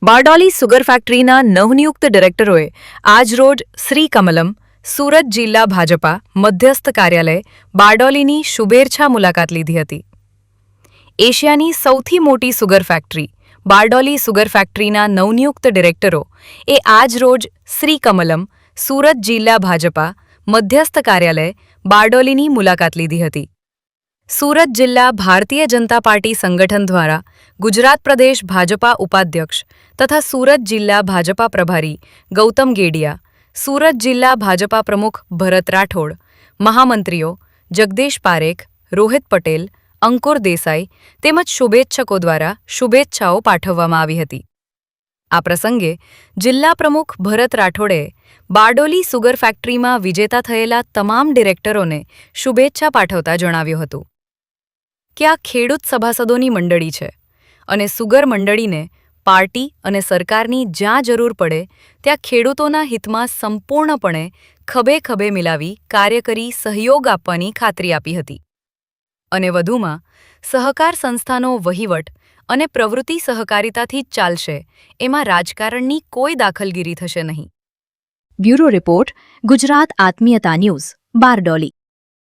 Bardoli sugar ફેક્ટરીના નવનિયુક્ત ડિરેક્ટરોએ આજરોજ શ્રી કમલમ, સુરત જિલ્લા ભાજપા મધ્યસ્થ કાર્યાલય બારડોલીની શુભેચ્છા મુલાકાત લીધી હતી. એશિયાની સૌથી મોટી સુગર ફેક્ટરી બારડોલી સુગર ફેક્ટરીના નવનિયુક્ત ડિરેક્ટરો એ આજરોજ શ્રી કમલમ, સુરત જિલ્લા ભાજપા મધ્યસ્થ કાર્યાલય બારડોલીની મુલાકાત લીધી હતી. સુરત જિલ્લા ભારતીય જનતા પાર્ટી સંગઠન દ્વારા ગુજરાત પ્રદેશ ભાજપા ઉપાધ્યક્ષ તથા સુરત જિલ્લા ભાજપા પ્રભારી ગૌતમ ગેડિયા, સુરત જિલ્લા ભાજપા પ્રમુખ ભરત રાઠોડ, મહામંત્રીઓ જગદીશ પારેખ, રોહિત પટેલ, અંકુર દેસાઈ તેમજ શુભેચ્છકો દ્વારા શુભેચ્છાઓ પાઠવવામાં આવી હતી. આ પ્રસંગે જિલ્લા પ્રમુખ ભરત રાઠોડે બારડોલી સુગર ફેક્ટરીમાં વિજેતા થયેલા તમામ ડિરેક્ટરોને શુભેચ્છા પાઠવતા જણાવ્યું હતું કે આ ખેડૂત સભાસદોની મંડળી છે અને સુગર મંડળીને પાર્ટી અને સરકારની જ્યાં જરૂર પડે ત્યાં ખેડૂતોના હિતમાં સંપૂર્ણપણે ખભે ખભે મિલાવી કાર્ય કરી સહયોગ આપવાની ખાતરી આપી હતી. અને વધુમાં સહકાર સંસ્થાનો વહીવટ અને પ્રવૃત્તિ સહકારિતાથી જ ચાલશે, એમાં રાજકારણની કોઈ દાખલગીરી થશે નહીં. બ્યુરો રિપોર્ટ, ગુજરાત આત્મીયતા ન્યૂઝ, બારડોલી.